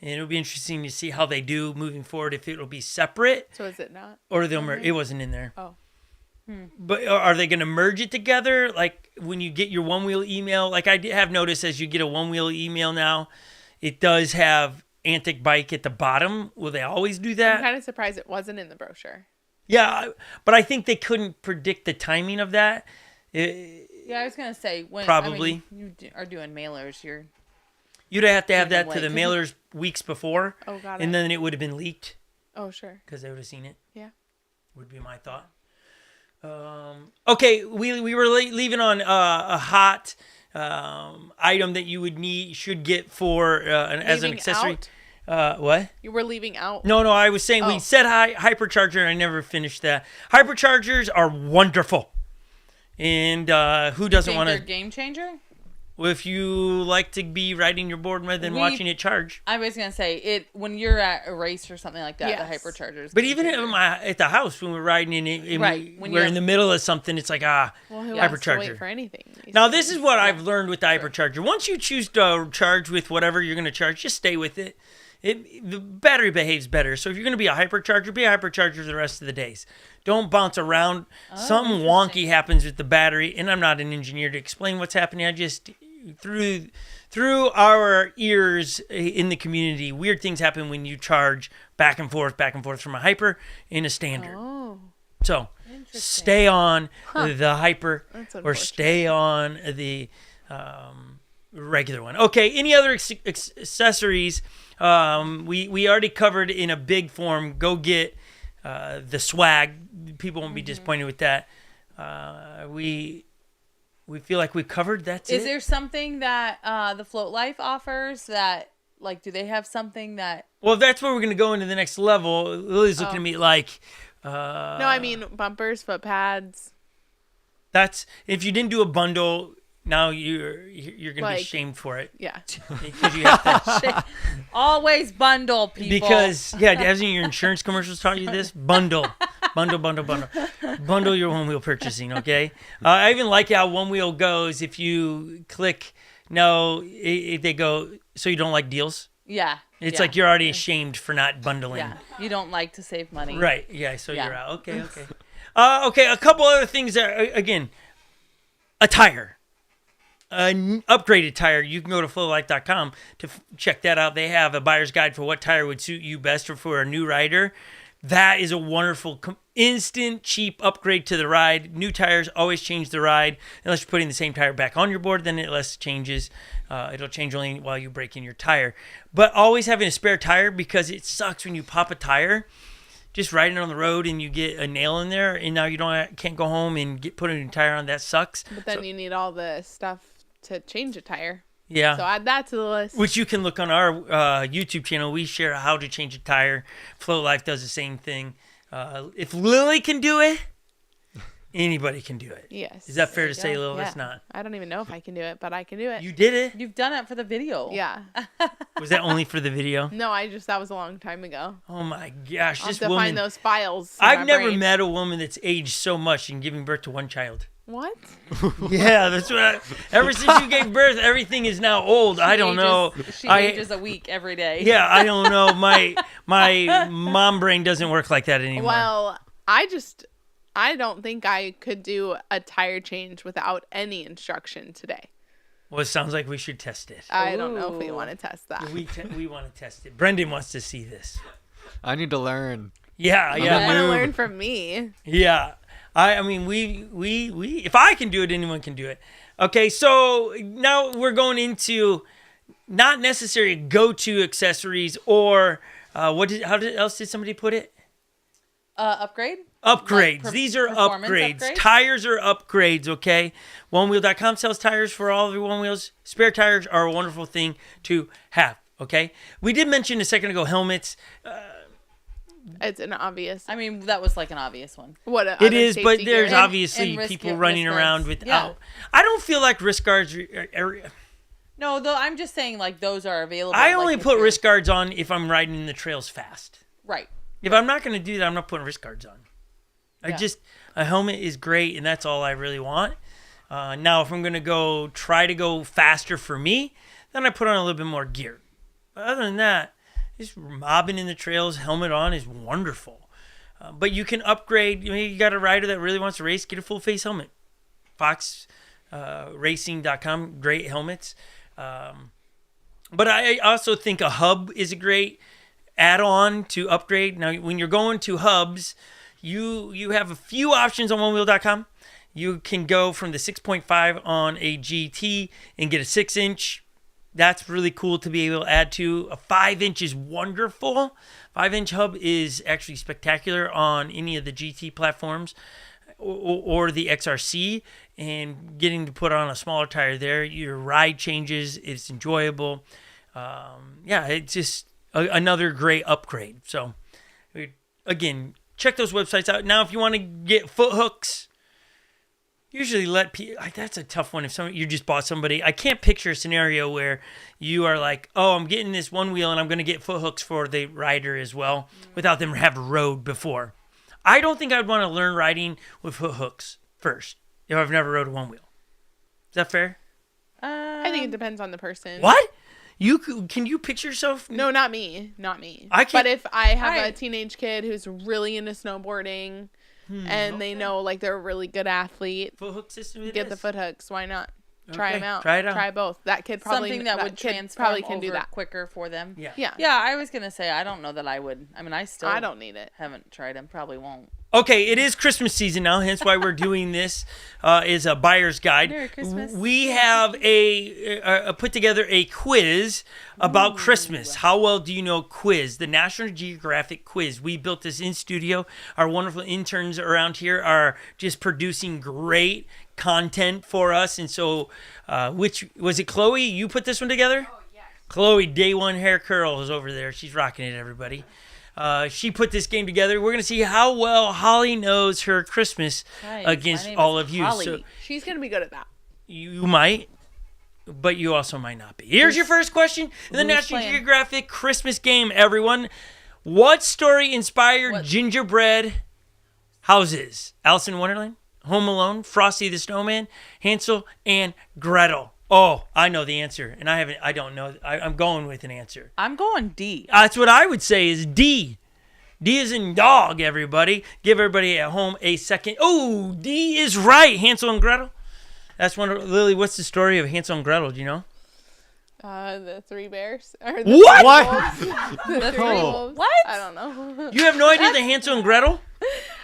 And it'll be interesting to see how they do moving forward, if it'll be separate. So is it not? Or they'll it wasn't in there. Oh. But are they going to merge it together? Like when you get your Onewheel email, like I have noticed as you get a Onewheel email now, it does have Antic bike at the bottom. Will they always do that? I'm kind of surprised it wasn't in the brochure. Yeah, but I think they couldn't predict the timing of that. Yeah, I was gonna say when Probably. you are doing mailers, You'd have to have that Wait, to the mailers weeks before. Oh, got And it. then it would have been leaked Oh, sure. because they would have seen it. Yeah. Would be my thought. Okay, we were leaving on a hot item that you should get for as an Leaving accessory. out? What? You were leaving out. No, I was saying we Oh. said hypercharger, and I never finished that. Hyperchargers are wonderful, and who doesn't think want they're to? game changer. If you like to be riding your board rather than watching it charge. I was gonna say it when you're at a race or something like that. Yes. The hyperchargers. But even at the house when we're riding and Right, when we're you're- in the middle of something, it's like Well, who wants to hypercharger. wait for anything? these Now, days? this is what I've learned with the hypercharger. Once you choose to charge with whatever you're going to charge, just stay with it. The battery behaves better. So if you're going to be a hypercharger the rest of the days. Don't bounce around. Something wonky happens with the battery, and I'm not an engineer to explain what's happening. I just through our ears in the community, weird things happen when you charge back and forth from a hyper in a standard. Oh. So stay on the hyper That's or unfortunate. stay on the regular one. Okay, any other accessories? We already covered in a big form. Go get the swag. People won't be disappointed with that. We feel like we've covered. That's it. Is there something that the Float Life offers that, like, do they have something that? Well, that's where we're going to go into the next level. Lily's looking at me like... No, I mean bumpers, foot pads. That's... If you didn't do a bundle, now you're going to be Like- shamed for it. Yeah. Because you have to... Always bundle, people. Because, hasn't your insurance commercials taught you this? Bundle your Onewheel purchasing, okay? I even like how Onewheel goes. If you click no, they go, so you don't like deals? Yeah. It's like you're already ashamed for not bundling. Yeah. You don't like to save money. Right, yeah, so Yeah. you're out. Okay. Okay, a couple other things that, again, a tire. An upgraded tire. You can go to flowlife.com to check that out. They have a buyer's guide for what tire would suit you best or for a new rider. That is a wonderful, instant, cheap upgrade to the ride. New tires always change the ride. Unless you're putting the same tire back on your board, then it less changes. It'll change only while you break in your tire. But always having a spare tire, because it sucks when you pop a tire, just riding on the road and you get a nail in there, and now you can't go home and put a new tire on. That sucks. But then you need all the stuff to change a tire. Yeah. So add that to the list. Which you can look on our YouTube channel. We share how to change a tire. Float Life does the same thing. If Lily can do it, anybody can do it. Yes. Is that fair There to you say, go. Lil? Yeah. It's not. I don't even know if I can do it, but I can do it. You did it? You've done it for the video. Yeah. Was that only for the video? No, that was a long time ago. Oh my gosh, I'll have this to woman. find those files. in I've my never brain. met a woman that's aged so much in giving birth to one child. What? Yeah, that's what. Ever since you gave birth, everything is now old. I don't know. She ages a week every day. Yeah, I don't know. My mom brain doesn't work like that anymore. Well, I don't think I could do a tire change without any instruction today. Well, it sounds like we should test it. I don't know if we Ooh. want to test that. We want to test it. Brendan wants to see this. I need to learn. Yeah, You yeah, want to learn from me. yeah. I mean, we. If I can do it, anyone can do it. Okay, so now we're going into not necessary go-to accessories or how else did somebody put it? Upgrade. Upgrades. Like These are performance upgrades. upgrades? Tires are upgrades, okay? OneWheel.com sells tires for all of your One Wheels. Spare tires are a wonderful thing to have, okay? We did mention a second ago helmets. It's an obvious. I mean, that was like an obvious one. What It is, but there's And obviously risk people guard- running wrist around guards. without. Yeah. I don't feel like wrist guards No, though I'm just saying like those are available. I like, only if put you're- wrist guards on if I'm riding in the trails fast. Right. If I'm not going to do that, I'm not putting wrist guards on. Yeah. A helmet is great, and that's all I really want. Now, if I'm going to try to go faster for me, then I put on a little bit more gear. But other than that, just mobbing in the trails, helmet on is wonderful. But you can upgrade. You got a rider that really wants to race, get a full face helmet. FoxRacing.com, great helmets. But I also think a hub is a great add-on to upgrade. Now, when you're going to hubs, you have a few options on OneWheel.com. You can go from the 6.5 on a GT and get a 6-inch. That's really cool to be able to add to. A 5-inch is wonderful. 5-inch hub is actually spectacular on any of the GT platforms or the XRC. And getting to put on a smaller tire there, your ride changes. It's enjoyable. It's just another great upgrade. So, again, check those websites out. Now, if you want to get foot hooks, usually that's a tough one. If you just bought somebody, I can't picture a scenario where you are like, oh, I'm getting this one wheel and I'm going to get foot hooks for the rider as well without them have rode before. I don't think I'd want to learn riding with foot hooks first if I've never rode a one wheel. Is that fair? I think it depends on the person. What? Can you picture yourself? No, not me. Not me. I can't- But if I have a Right. teenage kid who's really into snowboarding and they know like they're a really good athlete, Foot hook system. get the foot hooks. Why not? Try Okay, them out. try it out. Try both. That kid probably Something that would kid transform probably can do over that. quicker for them. Yeah. Yeah. Yeah, I was gonna say I don't know that I would. I mean, I don't need it. haven't tried them. Probably won't. Okay, it is Christmas season now, hence why we're doing this. Is a buyer's guide. Merry Christmas. We have put together a quiz about Christmas. How well do you know quiz? The National Geographic quiz. We built this in studio. Our wonderful interns around here are just producing great content for us. And so, which was it, Chloe? You put this one together? Oh, yes. Chloe, day one hair curl is over there. She's rocking it, everybody. She put this game together. We're going to see how well Holly knows her Christmas Nice. against My name all is of you. Holly. So She's gonna be good at that. you might, but you also might not be. Here's your first question in the Who's National playing? Geographic Christmas game, everyone. What story inspired What? gingerbread houses? Alice in Wonderland, Home Alone, Frosty the Snowman, Hansel and Gretel. Oh, I know the answer, and I don't know. I'm going with an answer. I'm going D. That's what I would say is D. D is in dog, everybody. Give everybody at home a second. Oh, D is right. Hansel and Gretel. That's one. Lily, what's the story of Hansel and Gretel? Do you know? The three bears. Or the What? three What? wolves. The three Oh. wolves. What? I don't know. You have no idea the Hansel and Gretel?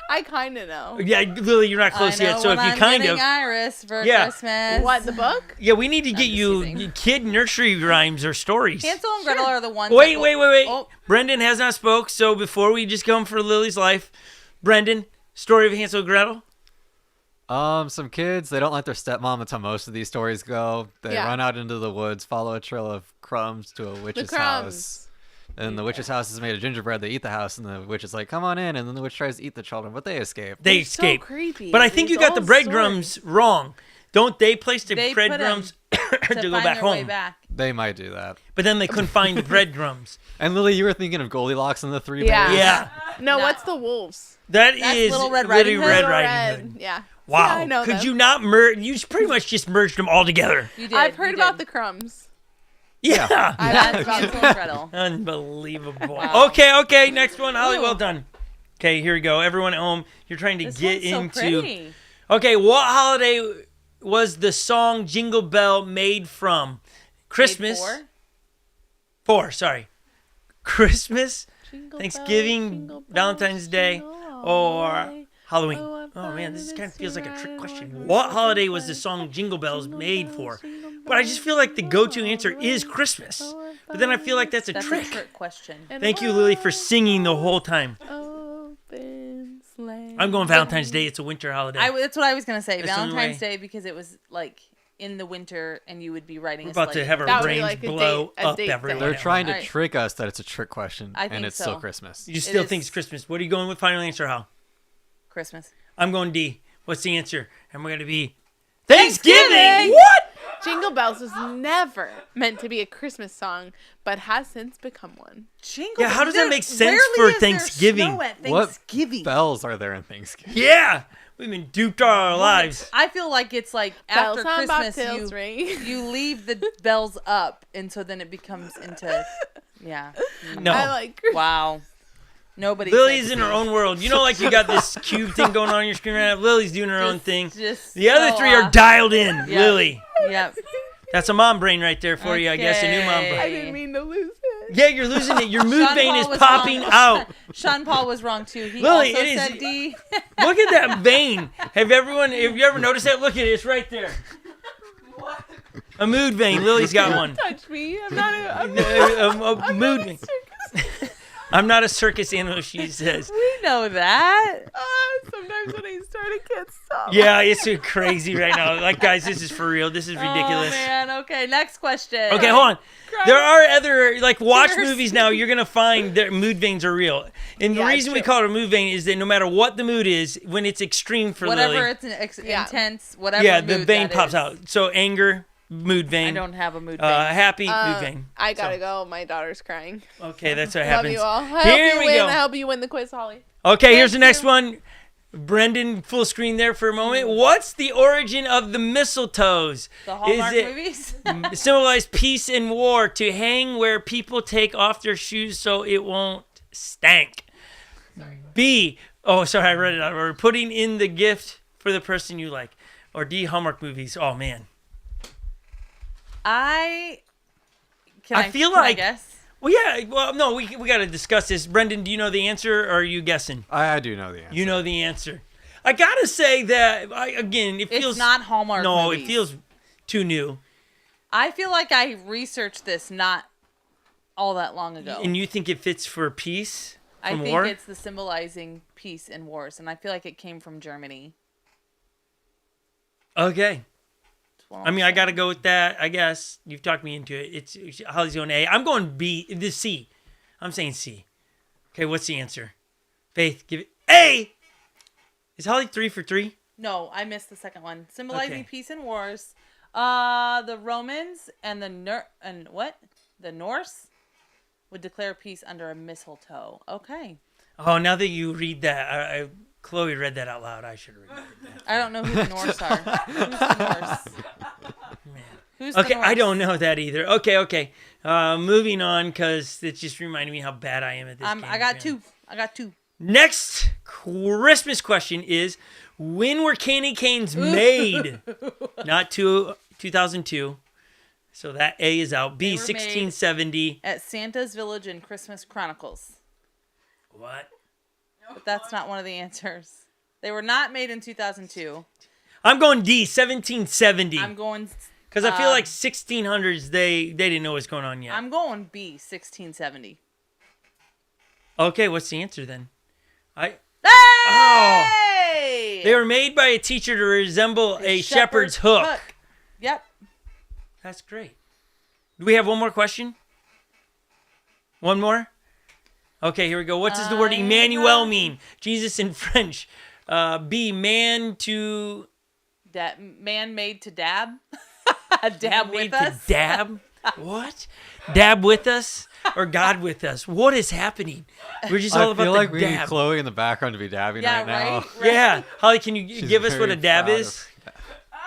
I kind of know. Yeah, Lily, you're not close I know yet. So what if you I'm kind getting of, Iris for Yeah. Christmas. What, the book? yeah, we need to get just you teasing. kid nursery rhymes or stories. Hansel and Gretel are the ones. Wait. that Oh, Brendan has not spoke. So before we just come for Lily's life, Brendan, story of Hansel and Gretel. Some kids, they don't like their stepmom. That's how most of these stories go. They Yeah. run out into the woods, follow a trail of crumbs to a The witch's crumbs. house. And the witch's house is made of gingerbread. They eat the house, and the witch is like, come on in. And then the witch tries to eat the children, but they escape. They They're escape. So creepy. But I think you These got the old breadcrumbs wrong. Don't they place the They put 'em breadcrumbs to to go find back their way home? back. They might do that. But then they couldn't find the breadcrumbs. And Lily, you were thinking of Goldilocks and the Three Yeah. Bears? Yeah, No, No. what's the wolves? that That's is Little Red Little Riding Hood? Red Little Riding Red. Hood. Yeah. Wow, Yeah, I know could them. you not merge? You pretty much just merged them all together. You did. I've heard you about did. the crumbs. Yeah. I've That's heard about Hansel and Gretel. Unbelievable. Wow. Okay, next one. Holly, Ooh. well done. Okay, here we go. Everyone at home, you're trying to This get one's so into. pretty. Okay, what holiday was the song Jingle Bell made from? Christmas. Made Sorry. Christmas, Jingle Thanksgiving, bells, jingle bells, Valentine's Day, jingle all or the way. Halloween. Oh, I Oh man, find this it kind of is feels like a right trick and question. wonderful What to holiday was play. the song Jingle Bells Jingle made bells, for? jingle But I just feel like the bells, go-to all answer the is way. Christmas. Oh, I But then I feel like that's a That's trick. a trick question. And Thank you, Lily, for singing the whole time. open sleigh. I'm going Valentine's Day. It's a winter holiday. That's what I was gonna say. That's the only Valentine's way. Day, because it was like in the winter, and you would be riding. We're a about to sleigh. have our That would be brains like a blow date- a up date everyone. thing. They're trying to Alright. trick us that it's a trick question, I think and it's so. still Christmas. You still It think is- it's Christmas. What are you going with? Final answer, Hal? Christmas. I'm going D. What's the answer? And we're going to be Thanksgiving. Thanksgiving! What? Jingle Bells was never meant to be a Christmas song, but has since become one. Jingle. Yeah, how does that There- make sense rarely for is there Thanksgiving? snow at What Thanksgiving. bells are there in Thanksgiving? Yeah. We've been duped all our lives. I feel like it's like after Bells on Christmas, bobtails ring. you leave the bells up, and so then it becomes into, yeah. No. I like Wow. Nobody. Lily's says in her me. own world. You know, like you got this cube thing going on your screen right now? Lily's doing her own Just- thing. just The other so three are off. dialed in. Yeah. Lily. Yep. That's a mom brain right there for you, I guess. A new mom Okay. brain. I didn't mean to lose it. Yeah, you're losing it. Your mood Sean vein Paul is was popping wrong. out. Sean Paul was wrong too. He Lily, also it is- said D. Look at that vein. Have you ever noticed that? Look at it. It's right there. A mood vein. Lily's got one. Touch me. I'm not a A mood vein. I'm not a circus animal, she says. We know that. Sometimes when I start, I can't stop. Yeah, it's crazy right now. Like, guys, this is for real. This is ridiculous. Oh man. Okay. Next question. Okay, hold on. There are other, like, watch Cheers. movies now. You're going to find that mood veins are real. And the Yeah, reason we true. call it a mood vein is that no matter what the mood is, when it's extreme for Whatever Lily, it's Yeah. intense. Whatever. yeah, the mood vein that pops is. out. So anger, mood vein. I don't have a mood vein. Happy, mood vein. I gotta So- go. My daughter's crying. Okay, that's what Love happens. you all. I Here hope you we win. go. I hope you win the quiz, Holly. Okay, here's the Thank next you. one. Brendan, full screen there for a moment. What's the origin of the mistletoes? The Hallmark Is it movies. symbolize peace and war, to hang where people take off their shoes so it won't stank? B, oh, sorry, I read it out of order. Putting in the gift for the person you like. Or D, Hallmark movies. Oh, man. I feel can I like- guess? Well, yeah, well, no, we got to discuss this. Brendan, do you know the answer, or are you guessing? I do know the answer. You know the answer. I got to say that, it feels... It's not Hallmark No, movies. it feels too new. I feel like I researched this not all that long ago. And you think it fits for peace I from think war? it's the symbolizing peace and wars, and I feel like it came from Germany. Okay. That's what I mean, I'm I got to go with that, I guess. You've talked me into it. It's Holly's going A. I'm going B, the C. I'm saying C. Okay, what's the answer? Faith, give it A. Is Holly 3 for 3? No, I missed the second one. Symbolizing Okay. peace and wars. The Romans and the Norse would declare peace under a mistletoe. Okay. Oh, now that you read that, Chloe read that out loud. I should have remembered that. I don't know who the Norse are. Who's the Norse? Who's the Okay, I Norse? don't know that either. Okay. Moving on, because it just reminded me how bad I am at this game. I got man. two. Next Christmas question is, when were candy canes made? Not 2002. So that A is out. B, They were made- 1670. At Santa's Village in Christmas Chronicles. What? But that's not one of the answers. They were not made in 2002. I'm going D, 1770. I'm going Because I feel like 1600s, they didn't know what's going on yet. I'm going B, 1670. Okay, what's the answer then? Hey! They were made by a teacher to resemble a shepherd's hook. Yep. That's great. Do we have one more question? One more? Okay, here we go. What does the word Emmanuel mean? Jesus in French. B, man to... Man made to dab. Dab made with to us. dab? What? Dab with us? Or God with us? What is happening? We're just all I about feel the like we need dab. Chloe in the background to be dabbing Yeah, right now. right? Yeah. Holly, can you She's give us what very a dab proud is? of-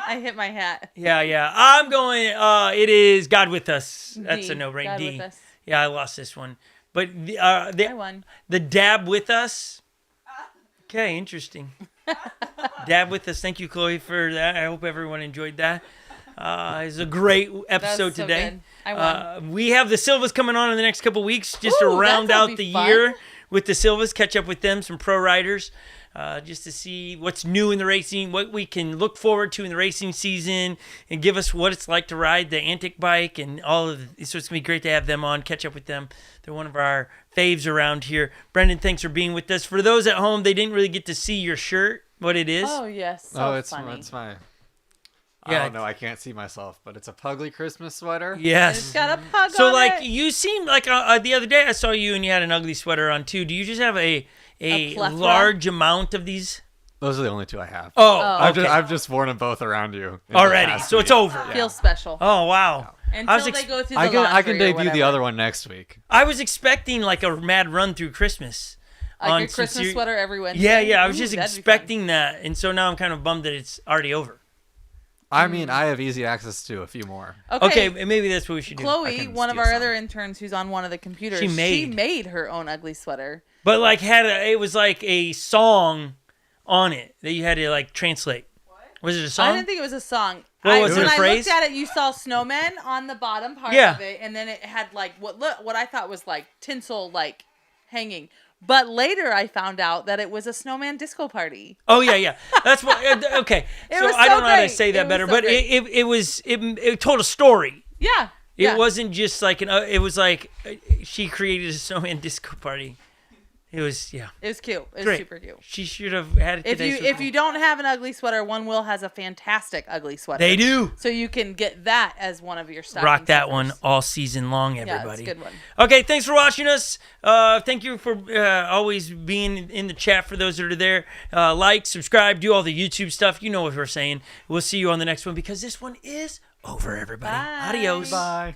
I hit my hat. Yeah. I'm going, it is God with us. That's D, a no-brainer. God D. with us. Yeah, I lost this one. But I the won. dab with us. Okay, interesting. Dab with us. Thank you, Chloe, for that. I hope everyone enjoyed that. It's a great episode so today. good. I won. We have the Silvas coming on in the next couple weeks just to Ooh, round that'll out be the fun. year with the Silvas, catch up with them, some pro riders. just to see what's new in the racing, what we can look forward to in the racing season, and give us what it's like to ride the Antic bike and all of. So it's gonna be great to have them on, catch up with them. They're one of our faves around here. Brendan, thanks for being with us. For those at home, they didn't really get to see your shirt, what it is. Oh yes, so it's funny. my. Yeah. I don't know. I can't see myself, but it's a Pugly Christmas sweater. Yes. And it's got a pug So on like it. you seem like the other day I saw you and you had an ugly sweater on too. Do you just have a plethora? large amount of these? Those are the only two I have. Oh, okay. I've just worn them both around you in the Already, past so it's week. over. Feels special. Oh wow. Until was they ex- go through the I can laundry or debut the whatever. other one next week. I was expecting like a mad run through Christmas. Like on your some Christmas sweater every Wednesday. Yeah. I was Ooh, just that'd be fun. expecting that, and so now I'm kind of bummed that it's already over. I mean, I have easy access to a few more. Okay, maybe that's what we should do. I Chloe, can one of steal our some. other interns who's on one of the computers, She made. her own ugly sweater. But like it was like a song on it that you had to like translate. Was it a song? I didn't think it was a song. What was it, when a I phrase? looked at it, you saw snowmen on the bottom part Yeah. of it, and then it had like what I thought was like tinsel like hanging. But later I found out that it was a snowman disco party. Oh yeah. That's what. Okay, so was I so don't know how to great. say It that was better, so but great. it told a story. Yeah. It yeah. wasn't just like it was like she created a snowman disco party. It was It was cute. It was great. super cute. She should have had it. If you don't have an ugly sweater, Onewheel has a fantastic ugly sweater. They do. So you can get that as one of your stocking Rock that stuffers. one all season long, Yeah, everybody. it's a good one. Okay, thanks for watching us. Thank you for always being in the chat for those that are there. Like, subscribe, do all the YouTube stuff. You know what we're saying. We'll see you on the next one because this one is over, everybody. Bye. Adios. Bye.